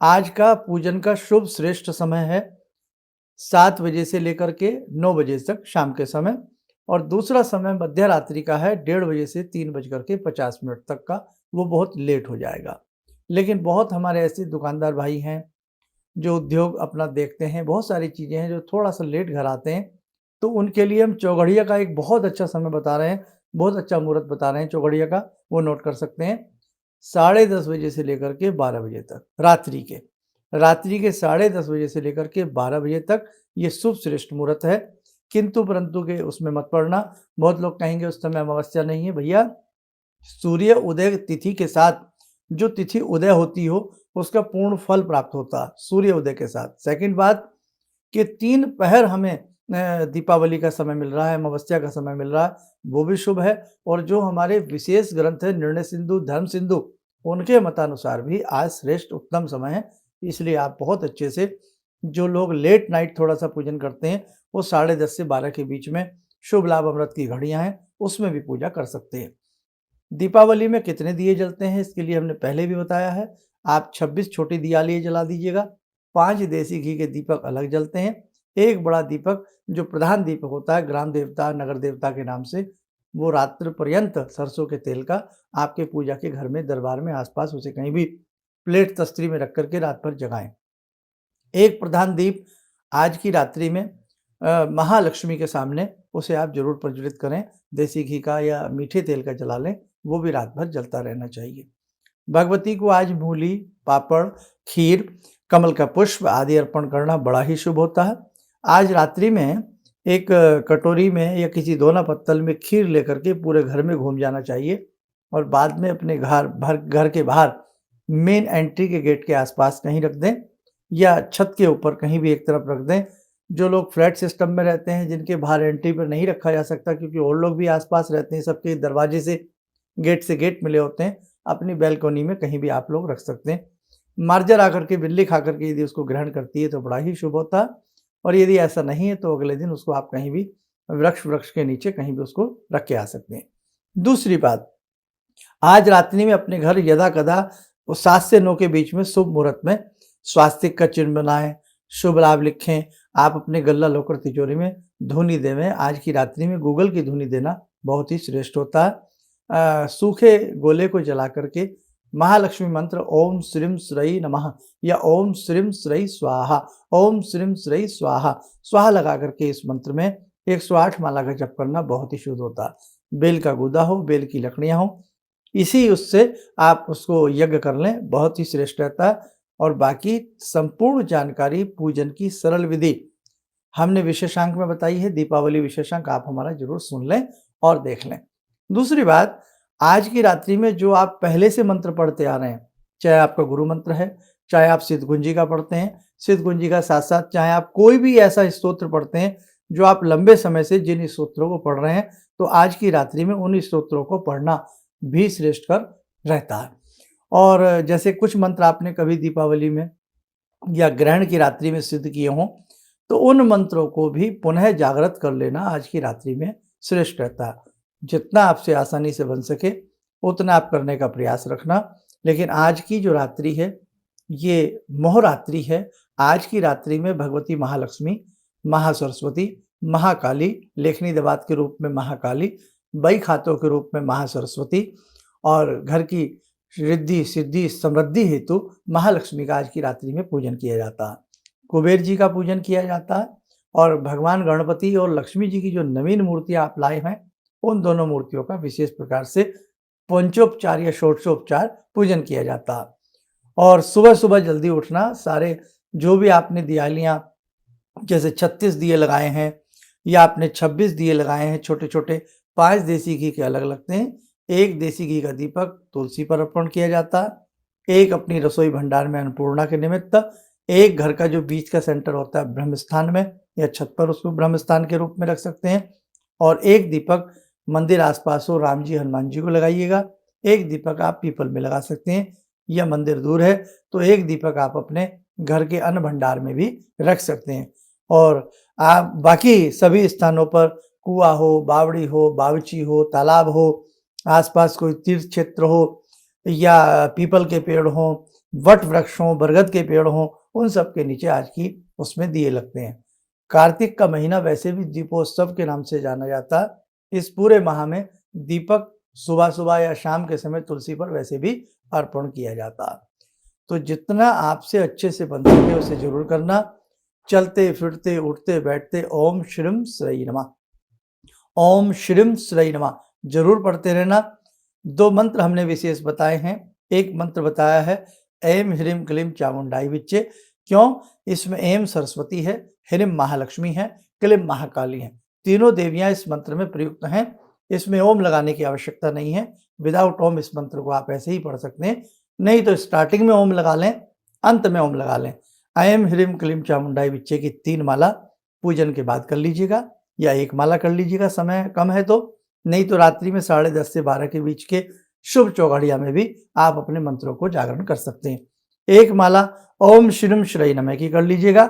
आज का पूजन का शुभ श्रेष्ठ समय है 7 बजे से लेकर के 9 बजे तक शाम के समय, और दूसरा समय मध्य रात्रि का है 1:30 से 3:50 तक का, वो बहुत लेट हो जाएगा। लेकिन बहुत हमारे ऐसे दुकानदार भाई हैं जो उद्योग अपना देखते हैं, बहुत सारी चीज़ें हैं जो थोड़ा-सा लेट घर आते हैं, तो उनके लिए हम चौघड़िया का एक बहुत अच्छा समय बता रहे हैं, बहुत अच्छा मुहूर्त बता रहे हैं चौघड़िया का, वो नोट कर सकते हैं। 10:30 बजे से लेकर के 12 बजे तक रात्रि के 10:30 बजे से लेकर के 12 बजे तक ये शुभ श्रेष्ठ मुहूर्त है। किंतु परंतु के उसमें मत पड़ना। बहुत लोग कहेंगे उस समय अमावस्या नहीं है। भैया, सूर्य उदय तिथि के साथ जो तिथि उदय होती हो उसका पूर्ण फल प्राप्त होता है सूर्य उदय के साथ। सेकंड बात कि 3 पहर हमें दीपावली का समय मिल रहा है, अमावस्या का समय मिल रहा है, वो भी शुभ है। और जो हमारे विशेष ग्रंथ है निर्णय सिंधु, धर्म सिंधु, उनके मतानुसार भी आज श्रेष्ठ उत्तम समय है। इसलिए आप बहुत अच्छे से, जो लोग लेट नाइट थोड़ा-सा पूजन करते हैं, वो 10:30 से 12 के बीच में शुभ लाभ अमृत की घड़ियाँ हैं, उसमें भी पूजा कर सकते हैं। दीपावली में कितने दिए जलते हैं इसके लिए हमने पहले भी बताया है। आप 26 छोटी दियालियाँ जला दीजिएगा, 5 देसी घी के दीपक अलग जलते हैं, 1 बड़ा दीपक जो प्रधान दीपक होता है ग्राम देवता, नगर देवता के नाम से, वो रात्रि पर्यंत सरसों के तेल का आपके पूजा के घर में, दरबार में, आस-पास उसे कहीं भी प्लेट तस्तरी में रख कर के रात भर जगाएँ। एक प्रधान दीप आज की रात्रि में महालक्ष्मी के सामने उसे आप ज़रूर प्रज्वलित करें, देसी घी का या मीठे तेल का जला लें, वो भी रात भर जलता रहना चाहिए। भगवती को आज मूली, पापड़, खीर, कमल का पुष्प आदि अर्पण करना बड़ा ही शुभ होता है। आज रात्रि में एक कटोरी में या किसी दोना पत्तल में खीर लेकर के पूरे घर में घूम जाना चाहिए, और बाद में अपने घर के बाहर मेन एंट्री के गेट के आस-पास कहीं रख दें या छत के ऊपर कहीं भी एक तरफ रख दें। जो लोग फ्लैट सिस्टम में रहते हैं, जिनके बाहर एंट्री पर नहीं रखा जा सकता क्योंकि और लोग भी आस-पास रहते हैं, सबके दरवाजे से गेट मिले होते हैं, अपनी बालकनी में कहीं भी आप लोग रख सकते हैं। मार्जर आकर के, बिल्ली खाकर के यदि उसको ग्रहण करती है तो बड़ा ही शुभ होता है, और यदि ऐसा नहीं है तो अगले दिन उसको आप कहीं भी वृक्ष के नीचे कहीं भी उसको रख के आ सकते हैं। दूसरी बात, आज रात्रि में अपने घर यदाकदा वो 7 से 9 के बीच में शुभ मुहूर्त में स्वास्तिक का चिन्ह बनाएँ, शुभ लाभ लिखें। आप अपने गल्ला लॉकर तिजोरी में धूनी देवें। आज की रात्रि में गूगल की धूनी देना बहुत ही श्रेष्ठ होता है। सूखे गोले को जला करके महालक्ष्मी मंत्र ओम श्रीं श्रई नमः या ओम श्रीं श्रई स्वाहा, ओम श्रीं श्रई स्वाहा, स्वाहा लगा करके इस मंत्र में 108 माला का जप करना बहुत ही शुभ होता है। बेल का गूदा हो, बेल की लकड़ियाँ हों, इसी उससे आप उसको यज्ञ कर लें, बहुत ही श्रेष्ठ रहता है। और बाकी संपूर्ण जानकारी पूजन की सरल विधि हमने विशेषांक में बताई है। दीपावली विशेषांक आप हमारा ज़रूर सुन लें और देख लें। दूसरी बात, आज की रात्रि में जो आप पहले से मंत्र पढ़ते आ रहे हैं, चाहे आपका गुरु मंत्र है, चाहे आप सिद्धगुंजी का पढ़ते हैं, सिद्धगुंजी का साथ-साथ चाहे आप कोई भी ऐसा स्तोत्र पढ़ते हैं, जो आप लंबे समय से जिन स्तोत्रों को पढ़ रहे हैं, तो आज की रात्रि में उन स्तोत्रों को पढ़ना भी श्रेष्ठकर रहता है। और जैसे कुछ मंत्र आपने कभी दीपावली में या ग्रहण की रात्रि में सिद्ध किए हों, तो उन मंत्रों को भी पुनः जागृत कर लेना आज की रात्रि में श्रेष्ठ रहता है। जितना आपसे आसानी से बन सके, उतना आप करने का प्रयास रखना। लेकिन आज की जो रात्रि है, ये मोहरात्रि है। आज की रात्रि में भगवती महालक्ष्मी, महासरस्वती, महाकाली, लेखनी दवात के रूप में महाकाली, बई खातों के रूप में महासरस्वती, और घर की रिद्धि, सिद्धि, समृद्धि हेतु महालक्ष्मी का आज की रात्रि में पूजन किया जाता है। कुबेर जी का पूजन किया जाता है, और भगवान गणपति और लक्ष्मी जी की जो नवीन मूर्तियाँ आप लाए हैं, उन दोनों मूर्तियों का विशेष प्रकार से पंचोपचार या षोडशोपचार पूजन किया जाता है। और सुबह-सुबह जल्दी उठना, सारे जो भी आपने दियालियाँ जैसे 36 दिए लगाए हैं या आपने 26 दिए लगाए हैं छोटे-छोटे, 5 देसी घी के अलग लगते हैं। 1 देसी घी का दीपक तुलसी पर अर्पण किया जाता है, 1 अपनी रसोई भंडार में अन्नपूर्णा के निमित्त, 1 घर का जो बीच का सेंटर होता है ब्रह्मस्थान में या छत पर उसको ब्रह्मस्थान के रूप में रख सकते हैं, और 1 दीपक मंदिर आस-पास हो, राम जी, हनुमान जी को लगाइएगा। 1 दीपक आप पीपल में लगा सकते हैं, या मंदिर दूर है तो 1 दीपक आप अपने घर के अन्न भंडार में भी रख सकते हैं। और आप बाकी सभी स्थानों पर कुआँ हो, बावड़ी हो, बागीची हो, तालाब हो, आस-पास कोई तीर्थ क्षेत्र हो या पीपल के पेड़ हों, वट वृक्ष हों, बरगद के पेड़ हों, उन सब के नीचे आज की उसमें दिए लगते हैं। कार्तिक का महीना वैसे भी दीपोत्सव के नाम से जाना जाता है। इस पूरे माह में दीपक सुबह-सुबह या शाम के समय तुलसी पर वैसे भी अर्पण किया जाता है। तो जितना आपसे अच्छे से बन सके उसे ज़रूर करना। चलते, फिरते, उठते, बैठते ओम श्रीं श्रई नमः, ओम श्रीं श्रई नमः ज़रूर पढ़ते रहना। 2 मंत्र हमने विशेष बताए हैं। एक मंत्र बताया है ऐं ह्रीं क्लीं चामुंडाई विच्चे। क्यों? इसमें ऐं सरस्वती है, ह्रीं महालक्ष्मी है, क्लीं महाकाली है। तीनों देवियां इस मंत्र में प्रयुक्त हैं। इसमें ओम लगाने की आवश्यकता नहीं है। विदाउट ओम इस मंत्र को आप ऐसे ही पढ़ सकते हैं। नहीं तो स्टार्टिंग में ओम लगा लें, अंत में ओम लगा लें। ऐं ह्रीं क्लीं चामुंडाई विच्चे की 3 माला पूजन के बाद कर लीजिएगा, या 1 माला कर लीजिएगा, समय कम है तो। नहीं तो रात्रि में 10:30 से 12 के बीच के शुभ चौघड़िया में भी आप अपने मंत्रों को जागरण कर सकते हैं। 1 माला ओम श्रीं श्रई नमः की कर लीजिएगा।